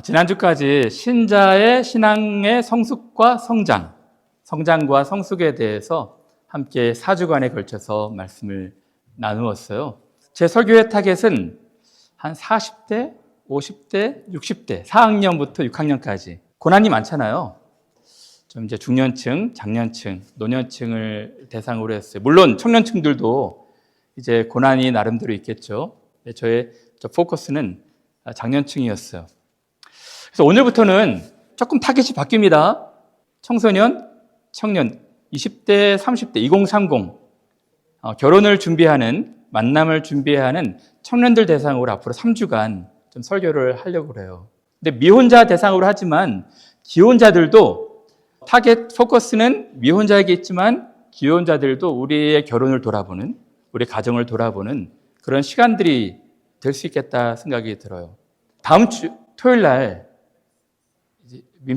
지난주까지 신자의 신앙의 성숙과 성장과 성숙에 대해서 함께 4주간에 걸쳐서 말씀을 나누었어요. 제 설교의 타겟은 한 40대, 50대, 60대, 4학년부터 6학년까지 고난이 많잖아요. 좀 이제 중년층, 장년층, 노년층을 대상으로 했어요. 물론 청년층들도 이제 고난이 나름대로 있겠죠. 저의 포커스는 장년층이었어요. 그래서 오늘부터는 조금 타겟이 바뀝니다. 청소년, 청년, 20대, 30대, 2030 결혼을 준비하는, 만남을 준비하는 청년들 대상으로 앞으로 3주간 좀 설교를 하려고 그래요. 근데 미혼자 대상으로 하지만 기혼자들도 타겟 포커스는 미혼자에게 있지만 기혼자들도 우리의 결혼을 돌아보는, 우리 가정을 돌아보는 그런 시간들이 될 수 있겠다 생각이 들어요. 다음 주 토요일 날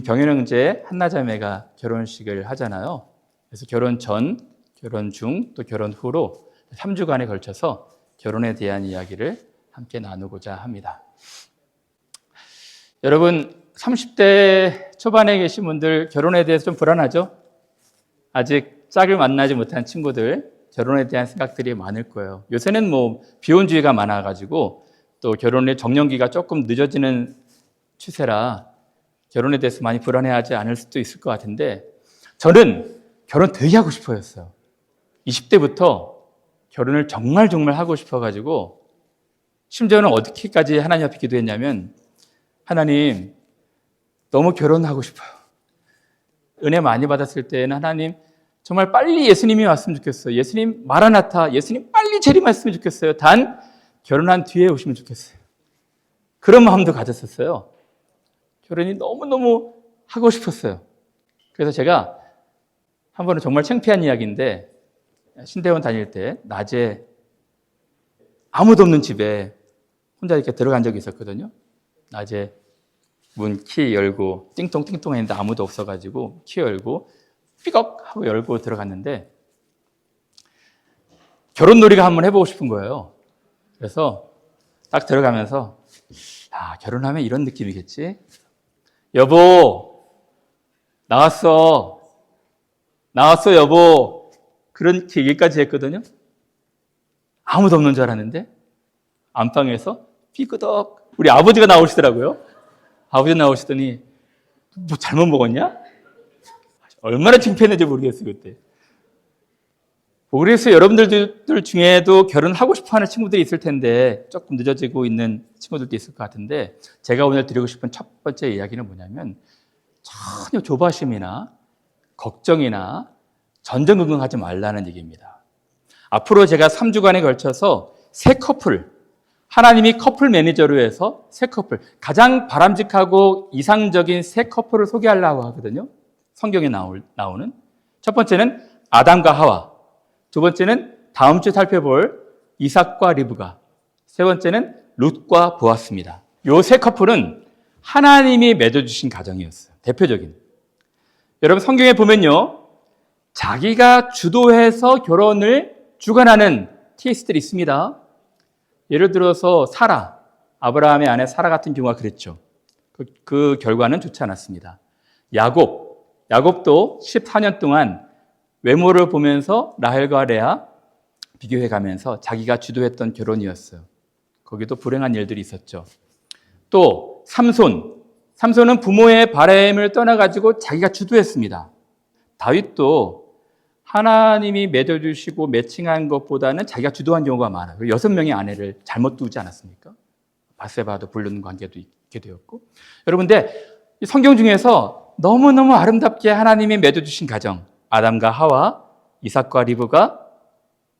병현 형제 한나자매가 결혼식을 하잖아요. 그래서 결혼 전, 결혼 중, 또 결혼 후로 3주간에 걸쳐서 결혼에 대한 이야기를 함께 나누고자 합니다. 여러분, 30대 초반에 계신 분들 결혼에 대해서 좀 불안하죠? 아직 짝을 만나지 못한 친구들 결혼에 대한 생각들이 많을 거예요. 요새는 비혼주의가 많아가지고 또 결혼의 정년기가 조금 늦어지는 추세라 결혼에 대해서 많이 불안해하지 않을 수도 있을 것 같은데 저는 결혼 되게 하고 싶어였어요. 20대부터 결혼을 정말 하고 싶어가지고 심지어는 어떻게까지 하나님 앞에 기도했냐면 하나님 너무 결혼하고 싶어요. 은혜 많이 받았을 때는 하나님 정말 빨리 예수님이 왔으면 좋겠어요. 예수님 마라나타, 예수님 빨리 재림하셨으면 좋겠어요. 단 결혼한 뒤에 오시면 좋겠어요. 그런 마음도 가졌었어요. 결혼이 너무너무 하고 싶었어요. 그래서 제가 한 번은 정말 창피한 이야기인데 신대원 다닐 때 낮에 아무도 없는 집에 혼자 이렇게 들어간 적이 있었거든요. 낮에 문 키 열고 띵동 했는데 아무도 없어가지고 키 열고 삐걱 하고 열고 들어갔는데 결혼놀이가 한번 해보고 싶은 거예요. 그래서 딱 들어가면서 결혼하면 이런 느낌이겠지. 여보 나왔어 여보 그렇게 얘기까지 했거든요. 아무도 없는 줄 알았는데 안방에서 삐끄덕 우리 아버지가 나오시더라고요. 아버지 나오시더니 뭐 잘못 먹었냐? 얼마나 창피했는지 모르겠어요 그때. 그래서 여러분들 중에도 결혼하고 싶어하는 친구들이 있을 텐데 조금 늦어지고 있는 친구들도 있을 것 같은데 제가 오늘 드리고 싶은 첫 번째 이야기는 뭐냐면 전혀 조바심이나 걱정이나 전전긍긍하지 말라는 얘기입니다. 앞으로 제가 3주간에 걸쳐서 세 커플, 하나님이 커플 매니저로 해서 세 커플, 가장 바람직하고 이상적인 세 커플을 소개하려고 하거든요. 성경에 나오는. 첫 번째는 아담과 하와, 두 번째는 다음 주에 살펴볼 이삭과 리브가, 세 번째는 룻과 보아스입니다. 이 세 커플은 하나님이 맺어주신 가정이었어요. 대표적인. 여러분 성경에 보면요, 자기가 주도해서 결혼을 주관하는 케이스들이 있습니다. 예를 들어서 사라, 아브라함의 아내 사라 같은 경우가 그랬죠. 그 결과는 좋지 않았습니다. 야곱도 14년 동안 외모를 보면서 라헬과 레아 비교해가면서 자기가 주도했던 결혼이었어요. 거기도 불행한 일들이 있었죠. 또 삼손은 부모의 바램을 떠나가지고 자기가 주도했습니다. 다윗도 하나님이 맺어주시고 매칭한 것보다는 자기가 주도한 경우가 많아요. 6명의 아내를 잘못 두지 않았습니까? 바세바도 불륜 관계도 있게 되었고. 여러분, 근데 성경 중에서 너무너무 아름답게 하나님이 맺어주신 가정, 아담과 하와, 이삭과 리브가,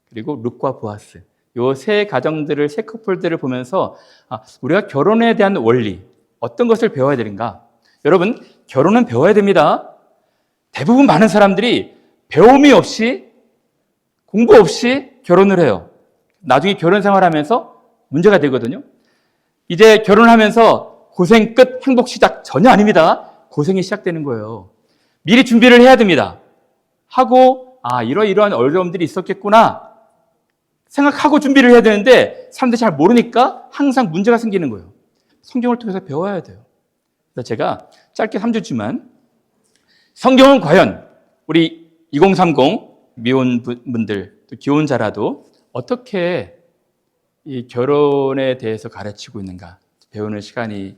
그리고 룻과 보아스, 이 세 가정들을, 세 커플들을 보면서 우리가 결혼에 대한 원리, 어떤 것을 배워야 되는가? 여러분, 결혼은 배워야 됩니다. 대부분 많은 사람들이 배움이 없이, 공부 없이 결혼을 해요. 나중에 결혼 생활하면서 문제가 되거든요. 이제 결혼하면서 고생 끝, 행복 시작 전혀 아닙니다. 고생이 시작되는 거예요. 미리 준비를 해야 됩니다. 하고 이러이러한 어려움들이 있었겠구나 생각하고 준비를 해야 되는데 사람들이 잘 모르니까 항상 문제가 생기는 거예요. 성경을 통해서 배워야 돼요. 그래서 제가 짧게 3주지만 성경은 과연 우리 2030 미혼분들, 또 기혼자라도 어떻게 이 결혼에 대해서 가르치고 있는가 배우는 시간이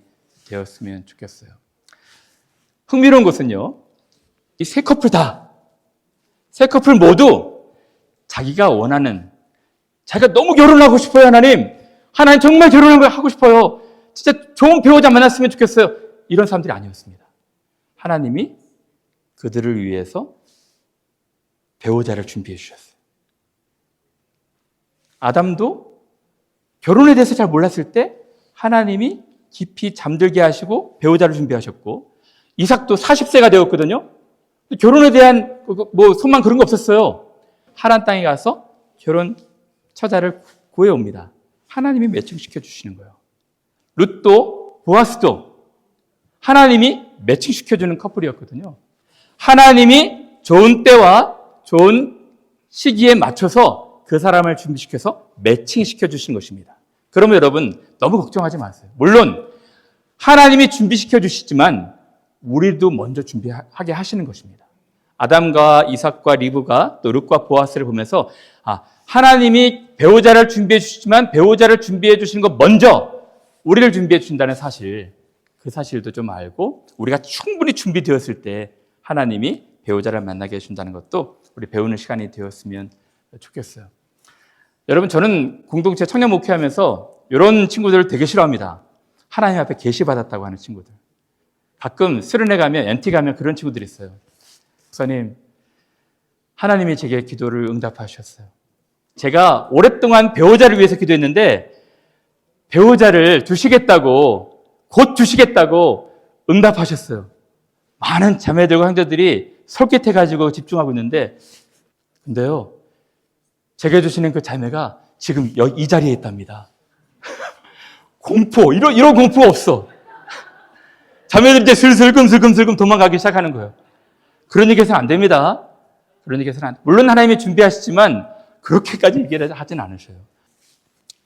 되었으면 좋겠어요. 흥미로운 것은요, 이 세 커플 모두 자기가 원하는, 자기가 너무 결혼하고 싶어요, 하나님 정말 결혼을 하고 싶어요. 진짜 좋은 배우자 만났으면 좋겠어요. 이런 사람들이 아니었습니다. 하나님이 그들을 위해서 배우자를 준비해 주셨어요. 아담도 결혼에 대해서 잘 몰랐을 때 하나님이 깊이 잠들게 하시고 배우자를 준비하셨고, 이삭도 40세가 되었거든요. 결혼에 대한 소망 그런 거 없었어요. 하란 땅에 가서 결혼 처자를 구해옵니다. 하나님이 매칭시켜 주시는 거예요. 룻도 보아스도 하나님이 매칭시켜주는 커플이었거든요. 하나님이 좋은 때와 좋은 시기에 맞춰서 그 사람을 준비시켜서 매칭시켜 주신 것입니다. 그러면 여러분 너무 걱정하지 마세요. 물론 하나님이 준비시켜 주시지만 우리도 먼저 준비하게 하시는 것입니다. 아담과 이삭과 리브가 또 룻과 보아스를 보면서 하나님이 배우자를 준비해 주시지만 배우자를 준비해 주시는 것 먼저 우리를 준비해 준다는 사실, 그 사실도 좀 알고 우리가 충분히 준비되었을 때 하나님이 배우자를 만나게 해준다는 것도 우리 배우는 시간이 되었으면 좋겠어요. 여러분, 저는 공동체 청년 목회하면서 이런 친구들을 되게 싫어합니다. 하나님 앞에 계시받았다고 하는 친구들. 가끔 수련회 가면, NT 가면 그런 친구들이 있어요. 목사님, 하나님이 제게 기도를 응답하셨어요. 제가 오랫동안 배우자를 위해서 기도했는데 배우자를 주시겠다고, 곧 주시겠다고 응답하셨어요. 많은 자매들과 형제들이 솔깃해가지고 집중하고 있는데, 근데요, 제게 주시는 그 자매가 지금 이 자리에 있답니다. 공포, 이런 공포가 없어. 자매들 이제 슬금 도망가기 시작하는 거예요. 그런 얘기 해서는 안 됩니다. 그런 얘기 해서는 안, 물론 하나님이 준비하시지만 그렇게까지 얘기를 하진 않으셔요.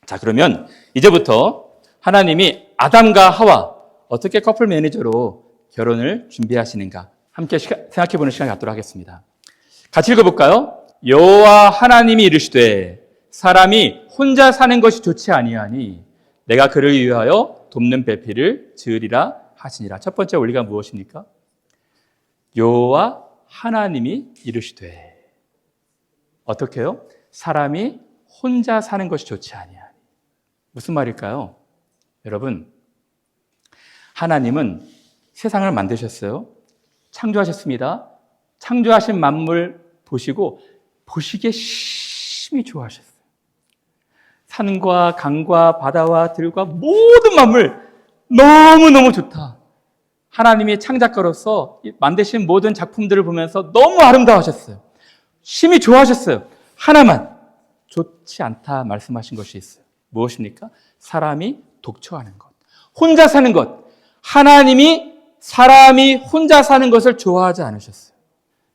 자, 그러면 이제부터 하나님이 아담과 하와 어떻게 커플 매니저로 결혼을 준비하시는가 함께 생각해보는 시간을 갖도록 하겠습니다. 같이 읽어볼까요? 여호와 하나님이 이르시되 사람이 혼자 사는 것이 좋지 아니하니 내가 그를 위하여 돕는 배필을 지으리라 하시니라. 첫 번째 원리가 무엇입니까? 여호와 하나님이 이르시되, 어떻게요? 사람이 혼자 사는 것이 좋지 아니하니. 무슨 말일까요? 여러분, 하나님은 세상을 만드셨어요. 창조하셨습니다. 창조하신 만물 보시고 보시기에 심히 좋아하셨어요. 산과 강과 바다와 들과 모든 만물 너무너무 좋다. 하나님이 창작가로서 만드신 모든 작품들을 보면서 너무 아름다워하셨어요. 심히 좋아하셨어요. 하나만 좋지 않다 말씀하신 것이 있어요. 무엇입니까? 사람이 독처하는 것, 혼자 사는 것. 하나님이 사람이 혼자 사는 것을 좋아하지 않으셨어요.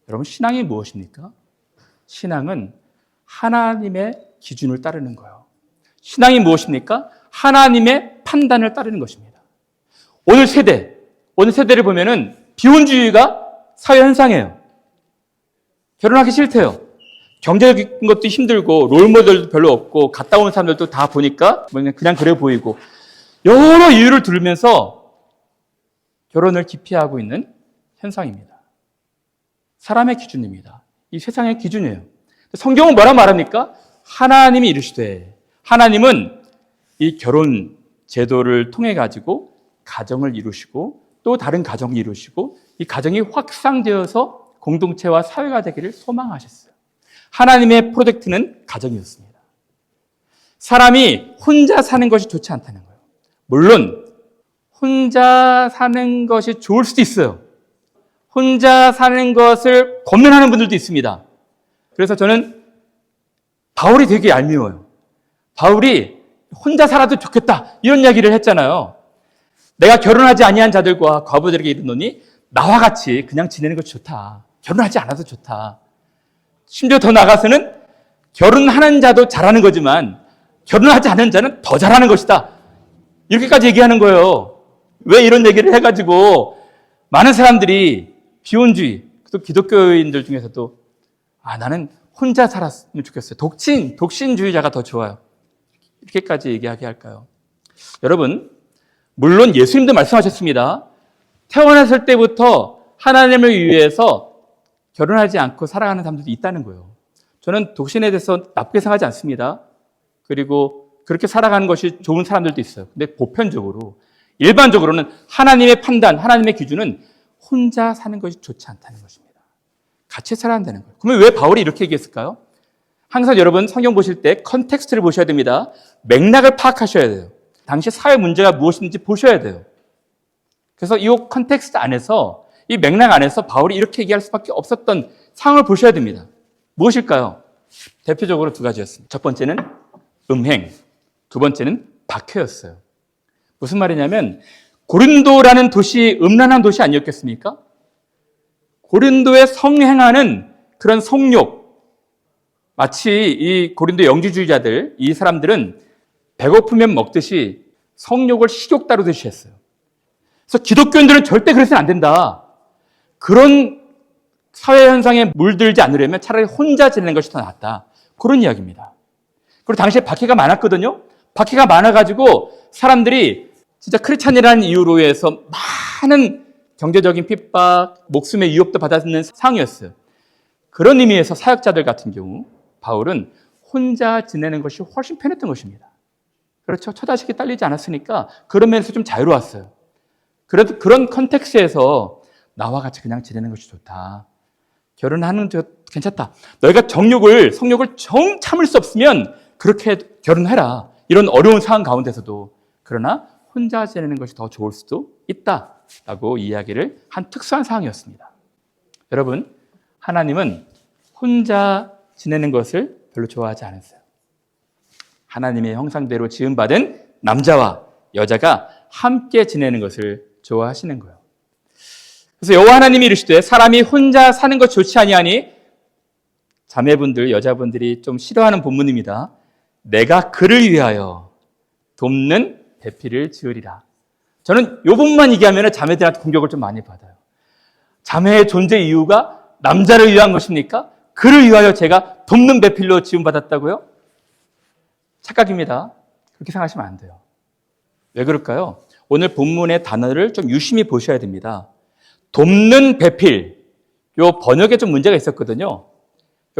여러분, 신앙이 무엇입니까? 신앙은 하나님의 기준을 따르는 거예요. 신앙이 무엇입니까? 하나님의 판단을 따르는 것입니다. 오늘 세대를 보면은 비혼주의가 사회 현상이에요. 결혼하기 싫대요. 경제적인 것도 힘들고 롤모델도 별로 없고 갔다 온 사람들도 다 보니까 그냥 그래 보이고 여러 이유를 들면서 결혼을 기피하고 있는 현상입니다. 사람의 기준입니다. 이 세상의 기준이에요. 성경은 뭐라 말합니까? 하나님이 이르시되, 하나님은 이 결혼 제도를 통해 가지고 가정을 이루시고 또 다른 가정을 이루시고 이 가정이 확산되어서 공동체와 사회가 되기를 소망하셨어요. 하나님의 프로젝트는 가정이었습니다. 사람이 혼자 사는 것이 좋지 않다는 거예요. 물론 혼자 사는 것이 좋을 수도 있어요. 혼자 사는 것을 권면하는 분들도 있습니다. 그래서 저는 바울이 되게 얄미워요. 바울이 혼자 살아도 좋겠다 이런 이야기를 했잖아요. 내가 결혼하지 아니한 자들과 과부들에게 이르노니 나와 같이 그냥 지내는 것이 좋다. 결혼하지 않아도 좋다. 심지어 더 나아가서는 결혼하는 자도 잘하는 거지만 결혼하지 않은 자는 더 잘하는 것이다. 이렇게까지 얘기하는 거예요. 왜 이런 얘기를 해가지고 많은 사람들이 비혼주의, 또 기독교인들 중에서도 나는 혼자 살았으면 좋겠어요. 독신주의자가 더 좋아요. 이렇게까지 얘기하게 할까요? 여러분, 물론 예수님도 말씀하셨습니다. 태어났을 때부터 하나님을 위해서 결혼하지 않고 살아가는 사람들도 있다는 거예요. 저는 독신에 대해서 나쁘게 생각하지 않습니다. 그리고 그렇게 살아가는 것이 좋은 사람들도 있어요. 근데 보편적으로, 일반적으로는 하나님의 판단, 하나님의 기준은 혼자 사는 것이 좋지 않다는 것입니다. 같이 살아야 한다는 거예요. 그러면 왜 바울이 이렇게 얘기했을까요? 항상 여러분 성경 보실 때 컨텍스트를 보셔야 됩니다. 맥락을 파악하셔야 돼요. 당시 사회 문제가 무엇인지 보셔야 돼요. 그래서 이 컨텍스트 안에서, 이 맥락 안에서 바울이 이렇게 얘기할 수밖에 없었던 상황을 보셔야 됩니다. 무엇일까요? 대표적으로 두 가지였습니다. 첫 번째는 음행, 두 번째는 박해였어요. 무슨 말이냐면 고린도라는 도시, 음란한 도시 아니었겠습니까? 고린도에 성행하는 그런 성욕, 마치 이 고린도 영지주의자들, 이 사람들은 배고프면 먹듯이 성욕을 식욕 다루듯이 했어요. 그래서 기독교인들은 절대 그래서는 안 된다. 그런 사회 현상에 물들지 않으려면 차라리 혼자 지내는 것이 더 낫다. 그런 이야기입니다. 그리고 당시에 박해가 많았거든요. 박해가 많아가지고 사람들이 진짜 크리스찬이라는 이유로 해서 많은 경제적인 핍박, 목숨의 위협도 받았는 상황이었어요. 그런 의미에서 사역자들 같은 경우 바울은 혼자 지내는 것이 훨씬 편했던 것입니다. 그렇죠. 처자식이 딸리지 않았으니까 그런 면에서 좀 자유로웠어요. 그래도 그런 컨텍스트에서 나와 같이 그냥 지내는 것이 좋다. 결혼하는 게 괜찮다. 너희가 성욕을 정 참을 수 없으면 그렇게 결혼해라. 이런 어려운 상황 가운데서도. 그러나 혼자 지내는 것이 더 좋을 수도 있다라고 이야기를 한 특수한 상황이었습니다. 여러분, 하나님은 혼자 지내는 것을 별로 좋아하지 않으세요. 하나님의 형상대로 지음받은 남자와 여자가 함께 지내는 것을 좋아하시는 거예요. 그래서 여호와 하나님이 이르시되 사람이 혼자 사는 것 좋지 아니하니, 자매분들, 여자분들이 좀 싫어하는 본문입니다. 내가 그를 위하여 돕는 배필을 지으리라. 저는 이 부분만 얘기하면 자매들한테 공격을 좀 많이 받아요. 자매의 존재 이유가 남자를 위한 것입니까? 그를 위하여 제가 돕는 배필로 지음받았다고요? 착각입니다. 그렇게 생각하시면 안 돼요. 왜 그럴까요? 오늘 본문의 단어를 좀 유심히 보셔야 됩니다. 돕는 배필, 요 번역에 좀 문제가 있었거든요.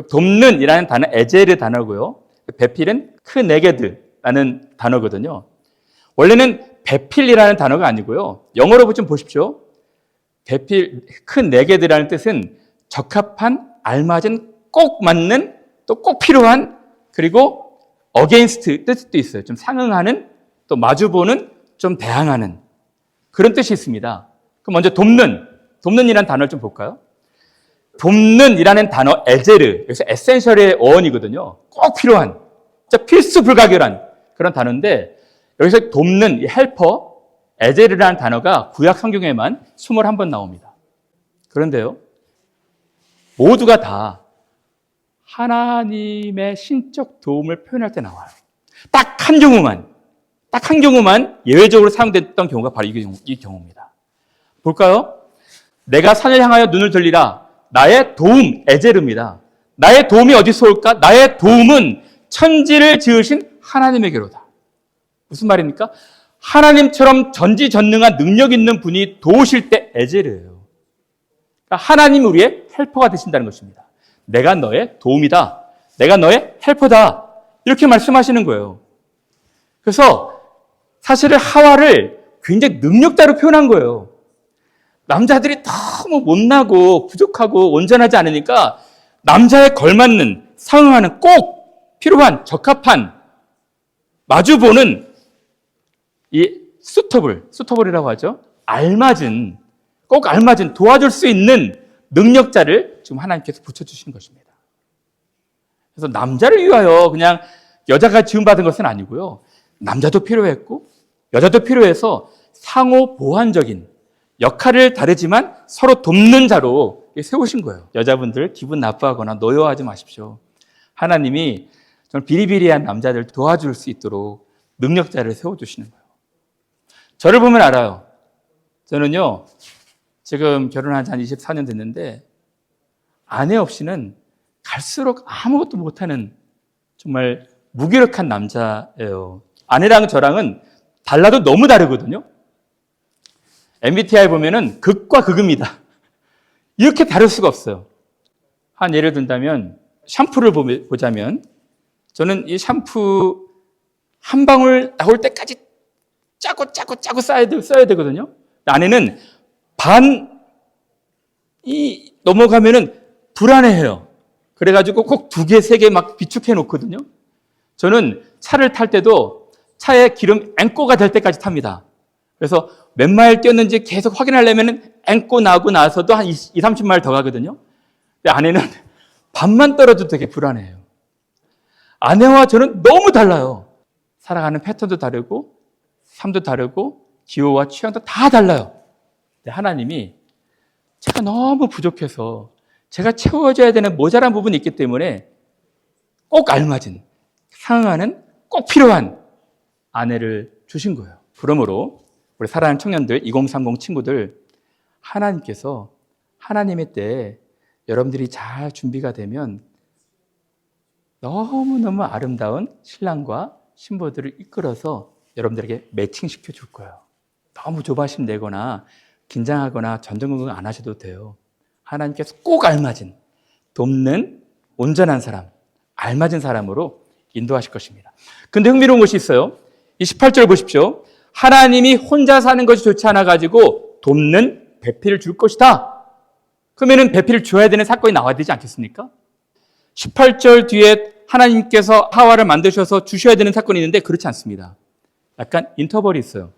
돕는이라는 단어, 에제르 단어고요. 배필은 크네게드라는 단어거든요. 원래는 배필이라는 단어가 아니고요. 영어로 좀 보십시오. 배필, 크네게드라는 뜻은 적합한, 알맞은, 꼭 맞는, 또 꼭 필요한, 그리고 against 뜻도 있어요. 좀 상응하는, 또 마주보는, 좀 대항하는 그런 뜻이 있습니다. 그럼 먼저 돕는이라는 단어를 좀 볼까요? 돕는이라는 단어 에제르, 여기서 에센셜의 어원이거든요. 꼭 필요한, 진짜 필수 불가결한 그런 단어인데, 여기서 돕는 이 헬퍼 에제르라는 단어가 구약 성경에만 21번 나옵니다. 그런데요, 모두가 다 하나님의 신적 도움을 표현할 때 나와요. 딱 한 경우만 예외적으로 사용됐던 경우가 바로 이 경우입니다. 볼까요? 내가 산을 향하여 눈을 들리라. 나의 도움, 에제르입니다. 나의 도움이 어디서 올까? 나의 도움은 천지를 지으신 하나님에게로다. 무슨 말입니까? 하나님처럼 전지전능한 능력 있는 분이 도우실 때 에제르예요. 그러니까 하나님이 우리의 헬퍼가 되신다는 것입니다. 내가 너의 도움이다. 내가 너의 헬퍼다. 이렇게 말씀하시는 거예요. 그래서 사실은 하와를 굉장히 능력자로 표현한 거예요. 남자들이 너무 못나고 부족하고 온전하지 않으니까 남자에 걸맞는, 상응하는, 꼭 필요한, 적합한, 마주보는 이 수터블이라고 하죠. 꼭 알맞은, 도와줄 수 있는 능력자를 지금 하나님께서 붙여주신 것입니다. 그래서 남자를 위하여 그냥 여자가 지음받은 것은 아니고요. 남자도 필요했고 여자도 필요해서 상호 보완적인 역할을 다르지만 서로 돕는 자로 세우신 거예요. 여자분들 기분 나빠하거나 노여워하지 마십시오. 하나님이 정말 비리비리한 남자들 도와줄 수 있도록 능력자를 세워주시는 거예요. 저를 보면 알아요. 저는요, 지금 결혼한 지 한 24년 됐는데, 아내 없이는 갈수록 아무것도 못하는 정말 무기력한 남자예요. 아내랑 저랑은 달라도 너무 다르거든요. MBTI 보면은 극과 극입니다. 이렇게 다를 수가 없어요. 한 예를 든다면 샴푸를 보자면 저는 이 샴푸 한 방울 나올 때까지 짜고 써야 되거든요. 아내는 반이 넘어가면은 불안해해요. 그래가지고 꼭 2개, 3개 막 비축해 놓거든요. 저는 차를 탈 때도 차에 기름 앵꼬가 될 때까지 탑니다. 그래서 몇 마일 뛰었는지 계속 확인하려면 앵꼬 나고 나서도 한 20, 30마일 더 가거든요. 근데 아내는 반만 떨어져도 되게 불안해요. 아내와 저는 너무 달라요. 살아가는 패턴도 다르고 삶도 다르고 기호와 취향도 다 달라요. 근데 하나님이 제가 너무 부족해서 제가 채워줘야 되는 모자란 부분이 있기 때문에 꼭 알맞은, 상응하는, 꼭 필요한 아내를 주신 거예요. 그러므로 우리 사랑하는 청년들, 2030 친구들, 하나님께서 하나님의 때에 여러분들이 잘 준비가 되면 너무너무 아름다운 신랑과 신부들을 이끌어서 여러분들에게 매칭시켜 줄 거예요. 너무 조바심 내거나 긴장하거나 전전긍긍 안 하셔도 돼요. 하나님께서 꼭 알맞은, 돕는, 온전한 사람, 알맞은 사람으로 인도하실 것입니다. 근데 흥미로운 것이 있어요. 이 18절 보십시오. 하나님이 혼자 사는 것이 좋지 않아가지고 돕는 배필을 줄 것이다. 그러면은 배필을 줘야 되는 사건이 나와야 되지 않겠습니까? 18절 뒤에 하나님께서 하와를 만드셔서 주셔야 되는 사건이 있는데 그렇지 않습니다. 약간 인터벌이 있어요.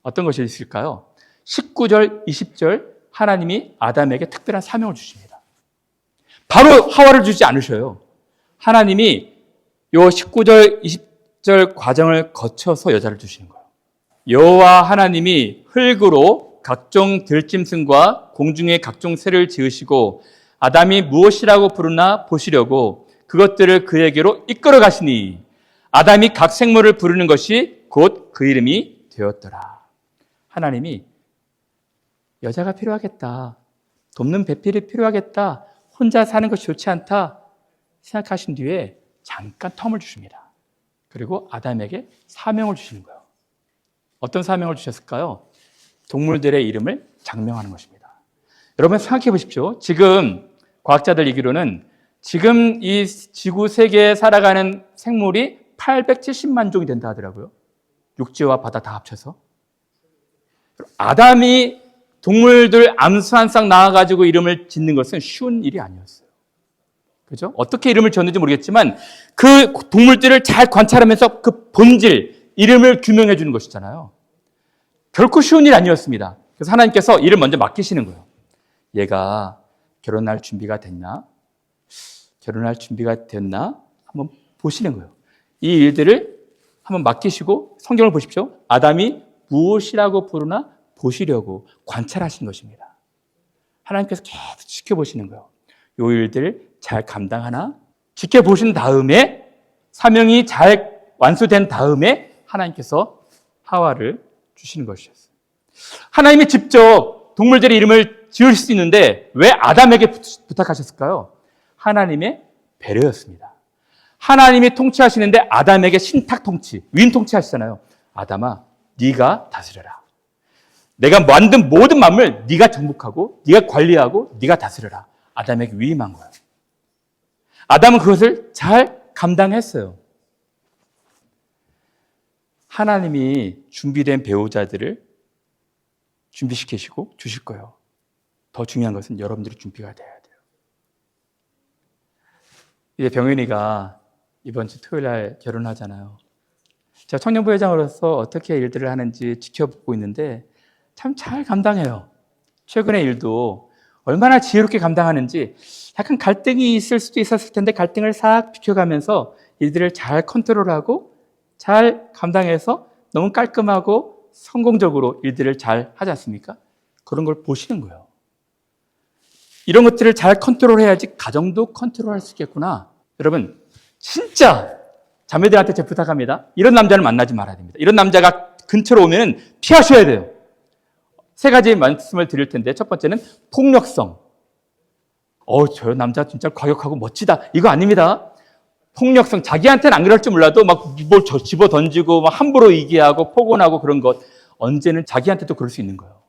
어떤 것이 있을까요? 19절, 20절 하나님이 아담에게 특별한 사명을 주십니다. 바로 하와를 주지 않으셔요. 하나님이 요 19절, 20절 과정을 거쳐서 여자를 주시는 거예요. 여호와 하나님이 흙으로 각종 들짐승과 공중의 각종 새를 지으시고 아담이 무엇이라고 부르나 보시려고 그것들을 그에게로 이끌어 가시니 아담이 각 생물을 부르는 것이 곧 그 이름이 되었더라. 하나님이 여자가 필요하겠다. 돕는 배필이 필요하겠다. 혼자 사는 것이 좋지 않다. 생각하신 뒤에 잠깐 텀을 주십니다. 그리고 아담에게 사명을 주시는 거예요. 어떤 사명을 주셨을까요? 동물들의 이름을 장명하는 것입니다. 여러분 생각해 보십시오. 지금 과학자들 얘기로는 지금 이 지구 세계에 살아가는 생물이 870만 종이 된다 하더라고요. 육지와 바다 다 합쳐서. 아담이 동물들 암수 한 쌍 낳아가지고 이름을 짓는 것은 쉬운 일이 아니었어요. 그죠? 어떻게 이름을 지었는지 모르겠지만 그 동물들을 잘 관찰하면서 그 본질, 이름을 규명해 주는 것이잖아요. 결코 쉬운 일 아니었습니다. 그래서 하나님께서 일을 먼저 맡기시는 거예요. 얘가 결혼할 준비가 됐나? 결혼할 준비가 됐나? 한번 보시는 거예요. 이 일들을 한번 맡기시고 성경을 보십시오. 아담이 무엇이라고 부르나 보시려고 관찰하신 것입니다. 하나님께서 계속 지켜보시는 거예요. 이 일들을 잘 감당하나? 지켜보신 다음에 사명이 잘 완수된 다음에 하나님께서 하와를 주시는 것이었어요. 하나님이 직접 동물들의 이름을 지을 수 있는데 왜 아담에게 부탁하셨을까요? 하나님의 배려였습니다. 하나님이 통치하시는데 아담에게 신탁 통치, 위임 통치하시잖아요. 아담아, 네가 다스려라. 내가 만든 모든 만물 네가 정복하고 네가 관리하고 네가 다스려라. 아담에게 위임한 거예요. 아담은 그것을 잘 감당했어요. 하나님이 준비된 배우자들을 준비시키시고 주실 거예요. 더 중요한 것은 여러분들이 준비가 돼야 돼요. 이제 병현이가 이번 주 토요일 날 결혼하잖아요. 제가 청년부 회장으로서 어떻게 일들을 하는지 지켜보고 있는데 참 잘 감당해요. 최근의 일도 얼마나 지혜롭게 감당하는지 약간 갈등이 있을 수도 있었을 텐데 갈등을 싹 비켜가면서 일들을 잘 컨트롤하고 잘 감당해서 너무 깔끔하고 성공적으로 일들을 잘 하지 않습니까? 그런 걸 보시는 거예요. 이런 것들을 잘 컨트롤해야지 가정도 컨트롤할 수 있겠구나. 여러분 진짜 자매들한테 제 부탁합니다. 이런 남자를 만나지 말아야 됩니다. 이런 남자가 근처로 오면 피하셔야 돼요. 세 가지 말씀을 드릴 텐데 첫 번째는 폭력성. 저 남자 진짜 과격하고 멋지다. 이거 아닙니다. 폭력성. 자기한테는 안 그럴 줄 몰라도 막 뭘 집어 던지고 막 함부로 얘기하고 폭언하고 그런 것. 언제는 자기한테도 그럴 수 있는 거예요.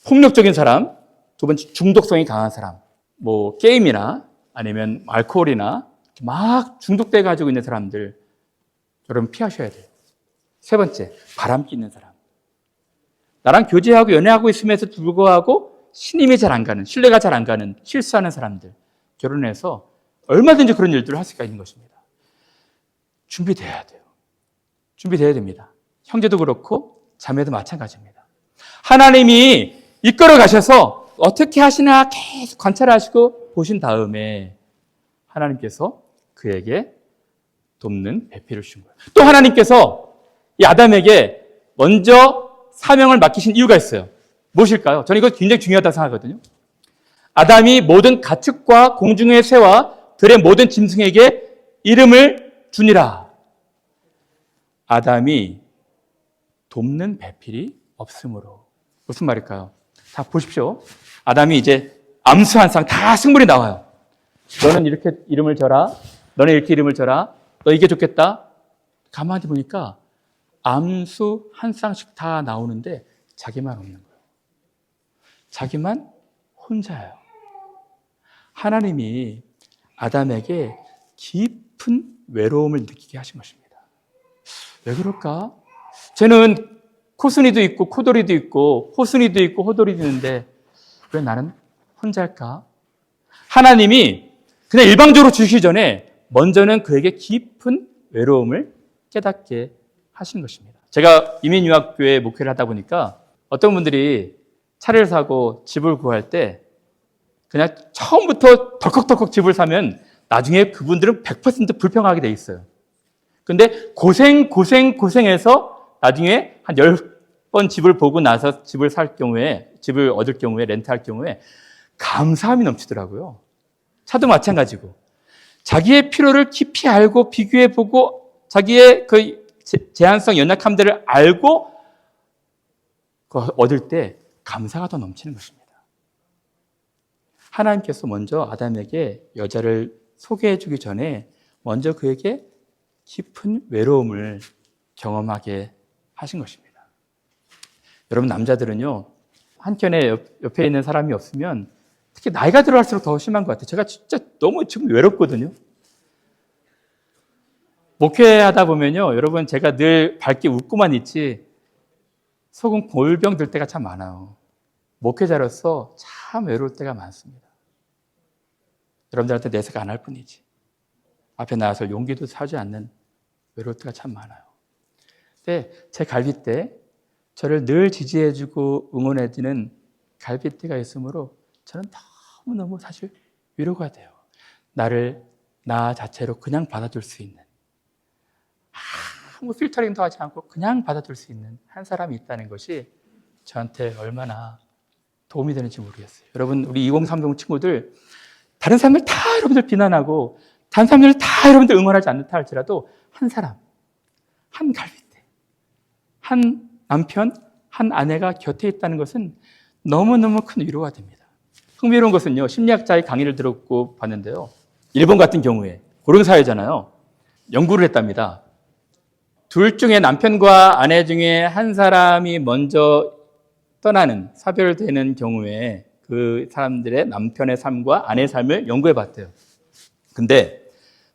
폭력적인 사람. 두 번째, 중독성이 강한 사람. 뭐 게임이나 아니면 알코올이나 막 중독돼 가지고 있는 사람들 여러분 피하셔야 돼요. 세 번째, 바람기 있는 사람. 나랑 교제하고 연애하고 있음에도 불구하고 신임이 잘 안 가는, 신뢰가 잘 안 가는, 실수하는 사람들 결혼해서 얼마든지 그런 일들을 할 수가 있는 것입니다. 준비돼야 돼요. 준비돼야 됩니다. 형제도 그렇고 자매도 마찬가지입니다. 하나님이 이끌어 가셔서 어떻게 하시나 계속 관찰하시고 보신 다음에 하나님께서 그에게 돕는 배필을 주신 거예요. 또 하나님께서 이 아담에게 먼저 사명을 맡기신 이유가 있어요. 무엇일까요? 저는 이거 굉장히 중요하다고 생각하거든요. 아담이 모든 가축과 공중의 새와 들의 모든 짐승에게 이름을 주니라. 아담이 돕는 배필이 없으므로. 무슨 말일까요? 자, 보십시오. 아담이 이제 암수 한 쌍 다 승부리 나와요. 너는 이렇게 이름을 져라. 너는 이렇게 이름을 져라. 너 이게 좋겠다. 가만히 보니까 암수 한 쌍씩 다 나오는데 자기만 없는 거예요. 자기만 혼자예요. 하나님이 아담에게 깊은 외로움을 느끼게 하신 것입니다. 왜 그럴까? 쟤는 코순이도 있고 코돌이도 있고 호순이도 있고 호돌이도 있는데 왜 나는 혼자일까? 하나님이 그냥 일방적으로 주시기 전에 먼저는 그에게 깊은 외로움을 깨닫게 하신 것입니다. 제가 이민유학교에 목회를 하다 보니까 어떤 분들이 차를 사고 집을 구할 때 그냥 처음부터 덜컥덜컥 집을 사면 나중에 그분들은 100% 불평하게 돼 있어요. 근데 고생해서 나중에 한 10번 집을 보고 나서 집을 얻을 경우에, 렌트할 경우에 감사함이 넘치더라고요. 차도 마찬가지고. 자기의 필요를 깊이 알고 비교해보고 자기의 그 제한성, 연약함들을 알고 얻을 때 감사가 더 넘치는 것입니다. 하나님께서 먼저 아담에게 여자를 소개해 주기 전에 먼저 그에게 깊은 외로움을 경험하게 하신 것입니다. 여러분 남자들은요, 한켠에 옆에 있는 사람이 없으면 특히 나이가 들어갈수록 더 심한 것 같아요. 제가 진짜 너무 지금 외롭거든요. 목회하다 보면요, 여러분 제가 늘 밝게 웃고만 있지 속은 골병 들 때가 참 많아요. 목회자로서 참 외로울 때가 많습니다. 여러분들한테 내색 안 할 뿐이지. 앞에 나와서 용기도 사지 않는 외로울 때가 참 많아요. 근데 제 갈빗대, 저를 늘 지지해주고 응원해주는 갈빗대가 있으므로 저는 너무너무 사실 위로가 돼요. 나를 나 자체로 그냥 받아줄 수 있는, 아무 필터링도 하지 않고 그냥 받아줄 수 있는 한 사람이 있다는 것이 저한테 얼마나 도움이 되는지 모르겠어요. 여러분, 우리 2030 친구들, 다른 사람들 다 여러분들 비난하고 다른 사람들 다 여러분들 응원하지 않는다 할지라도 한 사람, 한 갈빗대, 한 남편, 한 아내가 곁에 있다는 것은 너무너무 큰 위로가 됩니다. 흥미로운 것은요, 심리학자의 강의를 들었고 봤는데요, 일본 같은 경우에 고령 사회잖아요. 연구를 했답니다. 둘 중에 남편과 아내 중에 한 사람이 먼저 떠나는, 사별되는 경우에 그 사람들의 남편의 삶과 아내의 삶을 연구해 봤대요. 근데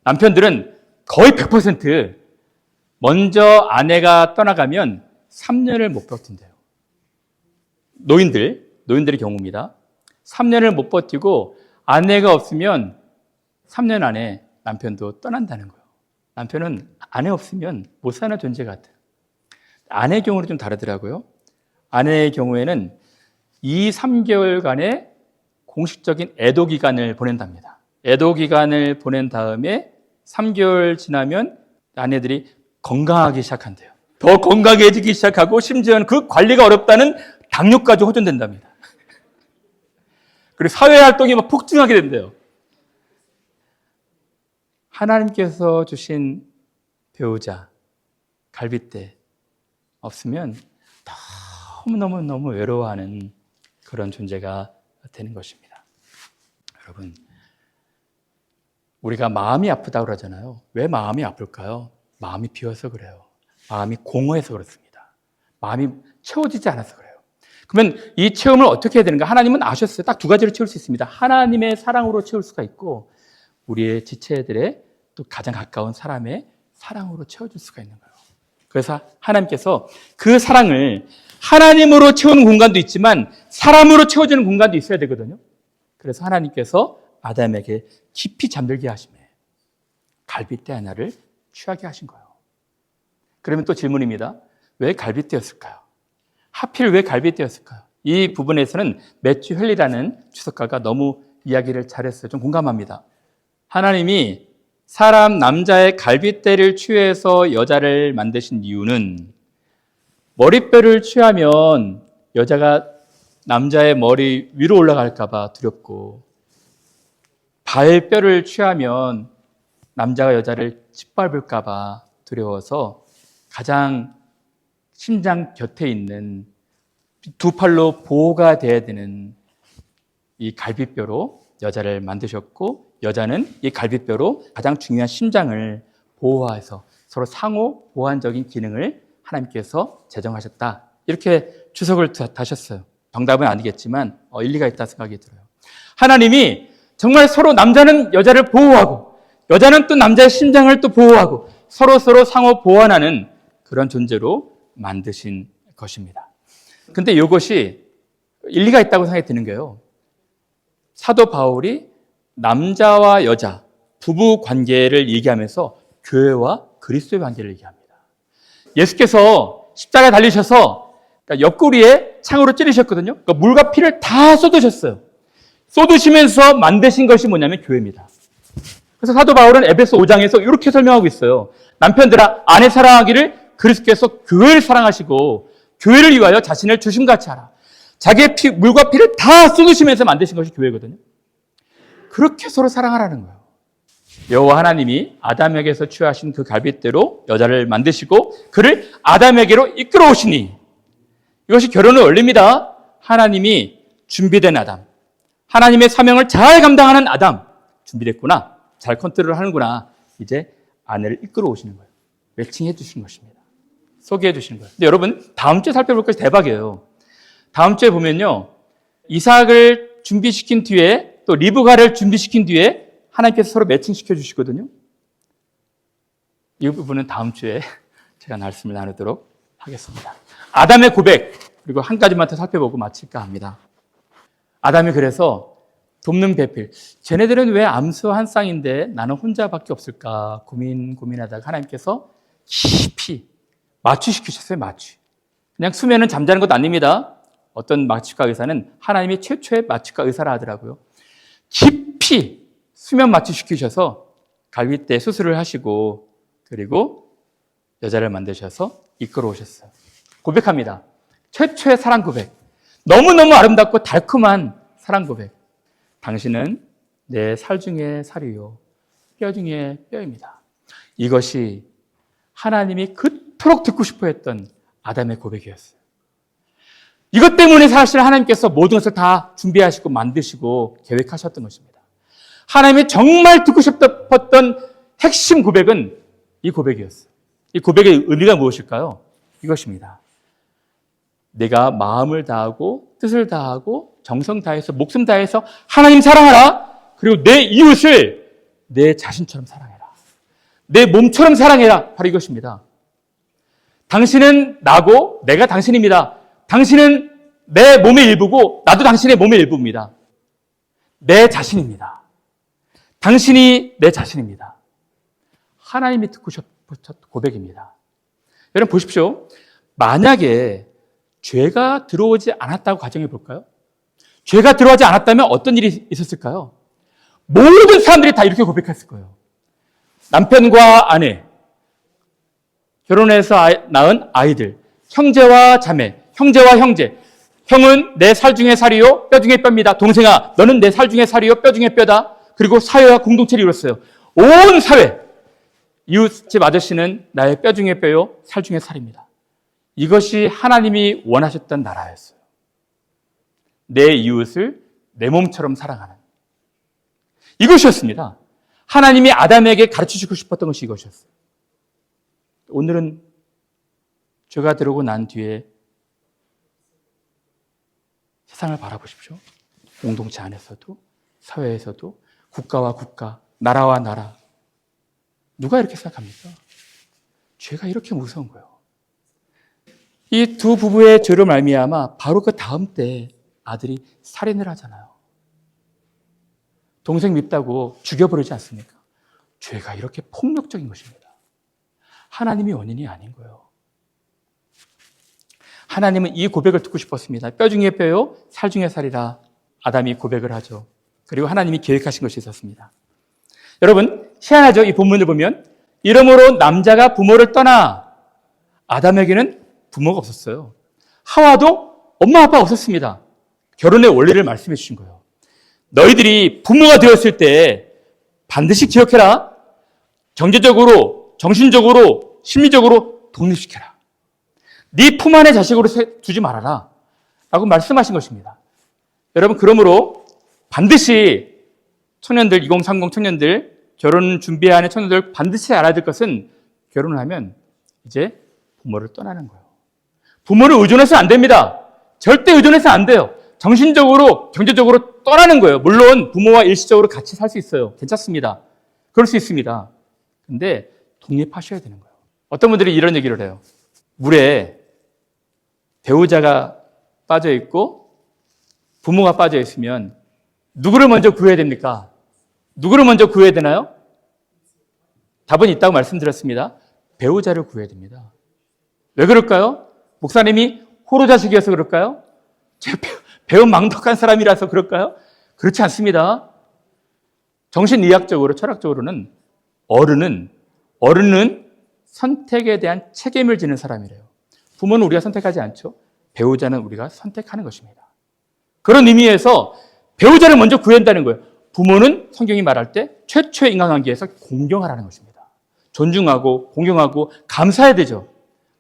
남편들은 거의 100% 먼저 아내가 떠나가면 3년을 못 버틴대요. 노인들의 경우입니다. 3년을 못 버티고 아내가 없으면 3년 안에 남편도 떠난다는 거예요. 남편은 아내 없으면 못 사는 존재 같아요. 아내의 경우는 좀 다르더라고요. 아내의 경우에는 3개월간의 공식적인 애도 기간을 보낸답니다. 애도 기간을 보낸 다음에 3개월 지나면 아내들이 건강하기 시작한대요. 더 건강해지기 시작하고 심지어는 그 관리가 어렵다는 당뇨까지 호전된답니다. 그리고 사회활동이 막 폭증하게 된대요. 하나님께서 주신 배우자, 갈빗대 없으면 너무너무 외로워하는 그런 존재가 되는 것입니다. 여러분, 우리가 마음이 아프다고 그러잖아요. 왜 마음이 아플까요? 마음이 비어서 그래요. 마음이 공허해서 그렇습니다. 마음이 채워지지 않아서 그래요. 그러면 이 체험을 어떻게 해야 되는가? 하나님은 아셨어요. 딱 두 가지로 채울 수 있습니다. 하나님의 사랑으로 채울 수가 있고, 우리의 지체들의 또 가장 가까운 사람의 사랑으로 채워줄 수가 있는 거예요. 그래서 하나님께서 그 사랑을 하나님으로 채우는 공간도 있지만 사람으로 채워주는 공간도 있어야 되거든요. 그래서 하나님께서 아담에게 깊이 잠들게 하시며 갈빗대 하나를 취하게 하신 거예요. 그러면 또 질문입니다. 왜 갈빗대였을까요? 하필 왜 갈빗대였을까요? 이 부분에서는 매튜 헬리라는 주석가가 너무 이야기를 잘했어요. 좀 공감합니다. 하나님이 사람 남자의 갈빗대를 취해서 여자를 만드신 이유는 머리뼈를 취하면 여자가 남자의 머리 위로 올라갈까 봐 두렵고, 발뼈를 취하면 남자가 여자를 짓밟을까 봐 두려워서 가장 심장 곁에 있는 두 팔로 보호가 돼야 되는 이 갈비뼈로 여자를 만드셨고, 여자는 이 갈비뼈로 가장 중요한 심장을 보호해서 서로 상호 보완적인 기능을 하나님께서 제정하셨다. 이렇게 주석을 다셨어요. 정답은 아니겠지만 일리가 있다 생각이 들어요. 하나님이 정말 서로 남자는 여자를 보호하고 여자는 또 남자의 심장을 또 보호하고 서로 상호 보완하는 그런 존재로 만드신 것입니다. 근데 이것이 일리가 있다고 생각이 드는 게요. 사도 바울이 남자와 여자, 부부 관계를 얘기하면서 교회와 그리스도의 관계를 얘기합니다. 예수께서 십자가에 달리셔서 옆구리에 창으로 찌르셨거든요. 그러니까 물과 피를 다 쏟으셨어요. 쏟으시면서 만드신 것이 뭐냐면 교회입니다. 그래서 사도 바울은 에베소 5장에서 이렇게 설명하고 있어요. 남편들아, 아내 사랑하기를 그리스도께서 교회를 사랑하시고 교회를 위하여 자신을 주심같이 하라. 자기의 물과 피를 다 쏟으시면서 만드신 것이 교회거든요. 그렇게 서로 사랑하라는 거예요. 여호와 하나님이 아담에게서 취하신 그 갈빗대로 여자를 만드시고 그를 아담에게로 이끌어 오시니, 이것이 결혼의 원리입니다. 하나님이 준비된 아담, 하나님의 사명을 잘 감당하는 아담, 준비됐구나, 잘 컨트롤 하는구나, 이제 아내를 이끌어 오시는 거예요. 매칭해 주시는 것입니다. 소개해 주시는 거예요. 근데 여러분, 다음 주에 살펴볼 것이 대박이에요. 다음 주에 보면요, 이삭을 준비시킨 뒤에 또 리브가를 준비시킨 뒤에 하나님께서 서로 매칭시켜 주시거든요. 이 부분은 다음 주에 제가 말씀을 나누도록 하겠습니다. 아담의 고백, 그리고 한 가지만 더 살펴보고 마칠까 합니다. 아담이 그래서 돕는 배필, 쟤네들은 왜 암수 한 쌍인데 나는 혼자밖에 없을까 고민하다가 하나님께서 깊이 마취시키셨어요. 마취. 그냥 수면은 잠자는 것도 아닙니다. 어떤 마취과 의사는 하나님이 최초의 마취과 의사라 하더라고요. 깊이 수면 마취시키셔서 갈빗대 수술을 하시고 그리고 여자를 만드셔서 이끌어 오셨어요. 고백합니다. 최초의 사랑 고백. 너무너무 아름답고 달콤한 사랑 고백. 당신은 내 살 중에 살이요, 뼈 중에 뼈입니다. 이것이 하나님이 그토록 듣고 싶어 했던 아담의 고백이었어요. 이것 때문에 사실 하나님께서 모든 것을 다 준비하시고 만드시고 계획하셨던 것입니다. 하나님이 정말 듣고 싶었던 핵심 고백은 이 고백이었어요. 이 고백의 의미가 무엇일까요? 이것입니다. 내가 마음을 다하고 뜻을 다하고 정성 다해서 목숨 다해서 하나님 사랑하라. 그리고 내 이웃을 내 자신처럼 사랑해라. 내 몸처럼 사랑해라. 바로 이것입니다. 당신은 나고 내가 당신입니다. 당신은 내 몸의 일부고 나도 당신의 몸의 일부입니다. 내 자신입니다. 당신이 내 자신입니다. 하나님이 듣고 싶으셨던 고백입니다. 여러분 보십시오. 만약에 죄가 들어오지 않았다고 가정해 볼까요? 죄가 들어오지 않았다면 어떤 일이 있었을까요? 모든 사람들이 다 이렇게 고백했을 거예요. 남편과 아내, 결혼해서 낳은 아이들, 형제와 자매, 형제와 형제. 형은 내 살 중에 살이요, 뼈 중에 뼈입니다. 동생아, 너는 내 살 중에 살이요, 뼈 중에 뼈다. 그리고 사회와 공동체를 이뤘어요. 온 사회, 이웃집 아저씨는 나의 뼈 중에 뼈요, 살 중에 살입니다. 이것이 하나님이 원하셨던 나라였어요. 내 이웃을 내 몸처럼 사랑하는. 이것이었습니다. 하나님이 아담에게 가르쳐주고 싶었던 것이 이것이었어요. 오늘은 죄가 들어오고 난 뒤에 세상을 바라보십시오. 공동체 안에서도, 사회에서도, 국가와 국가, 나라와 나라. 누가 이렇게 생각합니까? 죄가 이렇게 무서운 거예요. 이 두 부부의 죄로 말미암아 바로 그 다음 때 아들이 살인을 하잖아요. 동생 밉다고 죽여버리지 않습니까? 죄가 이렇게 폭력적인 것입니다. 하나님이 원인이 아닌 거예요. 하나님은 이 고백을 듣고 싶었습니다. 뼈 중에 뼈요, 살 중에 살이라. 아담이 고백을 하죠. 그리고 하나님이 계획하신 것이 있었습니다. 여러분, 희한하죠? 이 본문을 보면 이러므로 남자가 부모를 떠나. 아담에게는 부모가 없었어요. 하와도 엄마 아빠가 없었습니다. 결혼의 원리를 말씀해 주신 거예요. 너희들이 부모가 되었을 때 반드시 기억해라. 경제적으로, 정신적으로, 심리적으로 독립시켜라. 네 품 안에 자식으로 두지 말아라. 라고 말씀하신 것입니다. 여러분, 그러므로 반드시 청년들, 2030 청년들, 결혼 준비하는 청년들 반드시 알아야 될 것은 결혼을 하면 이제 부모를 떠나는 거예요. 부모를 의존해서는 안 됩니다. 절대 의존해서는 안 돼요. 정신적으로, 경제적으로 떠나는 거예요. 물론 부모와 일시적으로 같이 살 수 있어요. 괜찮습니다. 그럴 수 있습니다. 근데 독립하셔야 되는 거예요. 어떤 분들이 이런 얘기를 해요. 물에 배우자가 빠져 있고 부모가 빠져 있으면 누구를 먼저 구해야 됩니까? 누구를 먼저 구해야 되나요? 답은 있다고 말씀드렸습니다. 배우자를 구해야 됩니다. 왜 그럴까요? 목사님이 호로자식이어서 그럴까요? 배운 망덕한 사람이라서 그럴까요? 그렇지 않습니다. 정신의학적으로, 철학적으로는 어른은 선택에 대한 책임을 지는 사람이래요. 부모는 우리가 선택하지 않죠. 배우자는 우리가 선택하는 것입니다. 그런 의미에서 배우자를 먼저 구해야 한다는 거예요. 부모는 성경이 말할 때 최초의 인간관계에서 공경하라는 것입니다. 존중하고 공경하고 감사해야 되죠.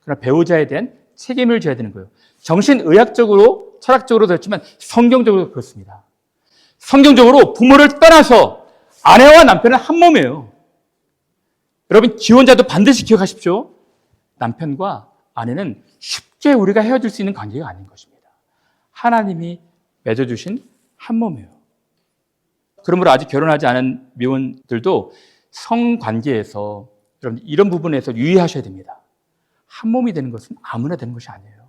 그러나 배우자에 대한 책임을 져야 되는 거예요. 정신의학적으로, 철학적으로도 그렇지만 성경적으로 그렇습니다. 성경적으로 부모를 떠나서 아내와 남편은 한 몸이에요. 여러분, 기혼자도 반드시 기억하십시오. 남편과 아내는 쉽게 우리가 헤어질 수 있는 관계가 아닌 것입니다. 하나님이 맺어주신 한 몸이에요. 그러므로 아직 결혼하지 않은 미혼들도 성관계에서 여러분 이런 부분에서 유의하셔야 됩니다. 한 몸이 되는 것은 아무나 되는 것이 아니에요.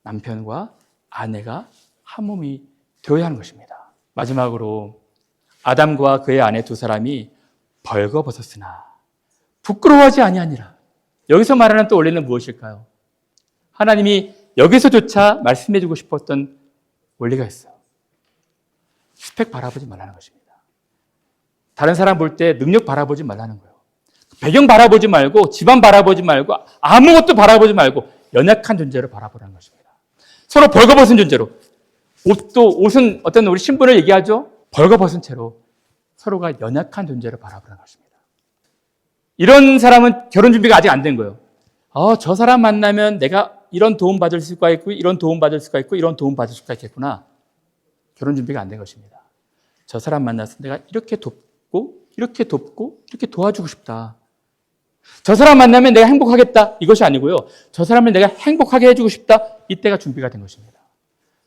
남편과 아내가 한 몸이 되어야 하는 것입니다. 마지막으로 아담과 그의 아내 두 사람이 벌거벗었으나 부끄러워하지 아니하니라. 여기서 말하는 또 원리는 무엇일까요? 하나님이 여기서조차 말씀해주고 싶었던 원리가 있어요. 스펙 바라보지 말라는 것입니다. 다른 사람 볼 때 능력 바라보지 말라는 거예요. 배경 바라보지 말고 집안 바라보지 말고 아무것도 바라보지 말고 연약한 존재를 바라보라는 것입니다. 서로 벌거벗은 존재로. 옷은 어떤 우리 신분을 얘기하죠? 벌거벗은 채로 서로가 연약한 존재를 바라보라는 것입니다. 이런 사람은 결혼 준비가 아직 안 된 거예요. 저 사람 만나면 내가 이런 도움 받을 수가 있고 이런 도움 받을 수가 있고 이런 도움 받을 수가 있겠구나. 결혼 준비가 안 된 것입니다. 저 사람 만나서 내가 이렇게 돕고 이렇게 도와주고 싶다. 저 사람 만나면 내가 행복하겠다. 이것이 아니고요. 저 사람을 내가 행복하게 해주고 싶다. 이때가 준비가 된 것입니다.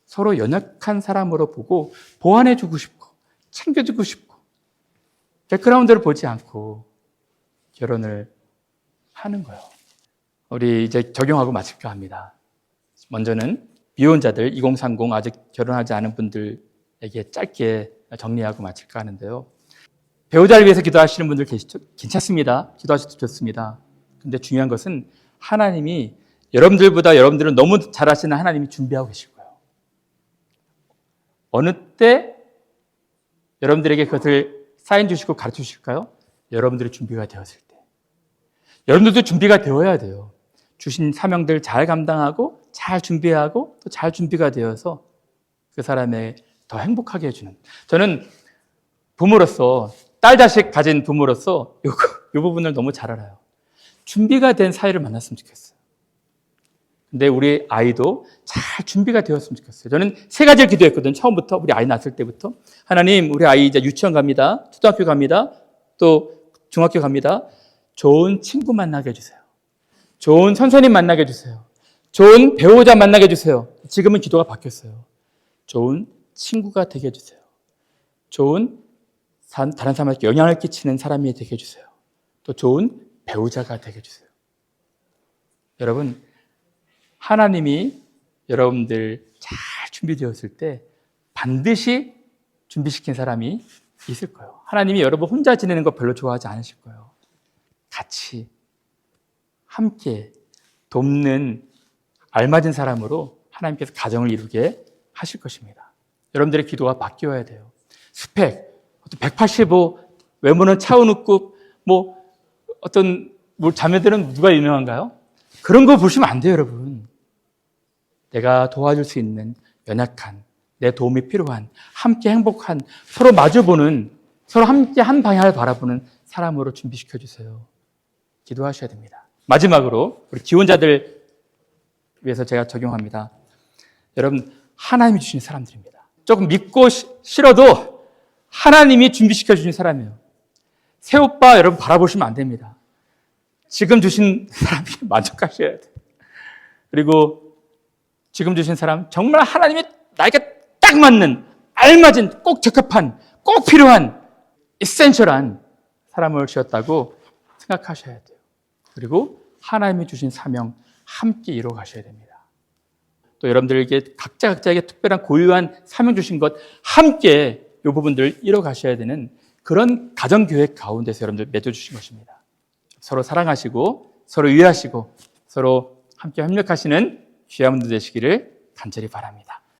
서로 연약한 사람으로 보고 보완해주고 싶고 챙겨주고 싶고 백그라운드를 보지 않고 결혼을 하는 거예요. 우리 이제 적용하고 마칠까 합니다. 먼저는 미혼자들 2030 아직 결혼하지 않은 분들에게 짧게 정리하고 마칠까 하는데요. 배우자를 위해서 기도하시는 분들 계시죠? 괜찮습니다. 기도하셔도 좋습니다. 근데 중요한 것은 하나님이 여러분들보다 여러분들은 너무 잘 아시는 하나님이 준비하고 계실 거예요. 어느 때 여러분들에게 그것을 사인 주시고 가르쳐 주실까요? 여러분들의 준비가 되었을 때. 여러분들도 준비가 되어야 돼요. 주신 사명들 잘 감당하고 잘 준비하고 또 잘 준비가 되어서 그 사람의 더 행복하게 해주는. 저는 부모로서 딸 자식 가진 부모로서 이 부분을 너무 잘 알아요. 준비가 된 사이를 만났으면 좋겠어요. 근데 우리 아이도 잘 준비가 되었으면 좋겠어요. 저는 세 가지를 기도했거든요. 처음부터 우리 아이 낳았을 때부터. 하나님, 우리 아이 이제 유치원 갑니다. 초등학교 갑니다. 또 중학교 갑니다. 좋은 친구 만나게 해주세요. 좋은 선생님 만나게 해주세요. 좋은 배우자 만나게 해주세요. 지금은 기도가 바뀌었어요. 좋은 친구가 되게 해주세요. 좋은 다른 사람에게 영향을 끼치는 사람이 되게 해주세요. 또 좋은 배우자가 되게 해주세요. 여러분, 하나님이 여러분들 잘 준비되었을 때 반드시 준비시킨 사람이 있을 거예요. 하나님이 여러분 혼자 지내는 거 별로 좋아하지 않으실 거예요. 같이 함께 돕는 알맞은 사람으로 하나님께서 가정을 이루게 하실 것입니다. 여러분들의 기도가 바뀌어야 돼요. 스펙, 185, 외모는 차은우급, 어떤 자매들은 누가 유명한가요? 그런 거 보시면 안 돼요, 여러분. 내가 도와줄 수 있는 연약한, 내 도움이 필요한, 함께 행복한, 서로 마주보는, 서로 함께 한 방향을 바라보는 사람으로 준비시켜 주세요. 기도하셔야 됩니다. 마지막으로 우리 기혼자들 위해서 제가 적용합니다. 여러분, 하나님이 주신 사람들입니다. 조금 믿고 싫어도 하나님이 준비시켜 주신 사람이에요. 새오빠 여러분 바라보시면 안 됩니다. 지금 주신 사람이 만족하셔야 돼요. 그리고 지금 주신 사람 정말 하나님이 나에게 딱 맞는 알맞은 꼭 적합한 꼭 필요한 에센셜한 사람을 주셨다고 생각하셔야 돼요. 그리고 하나님이 주신 사명 함께 이루어 가셔야 됩니다. 또 여러분들에게 각자에게 특별한 고유한 사명 주신 것 함께 이 부분들을 이루어 가셔야 되는 그런 가정교회 가운데서 여러분들 맺어주신 것입니다. 서로 사랑하시고 서로 이해하시고 서로 함께 협력하시는 귀한 분들 되시기를 간절히 바랍니다.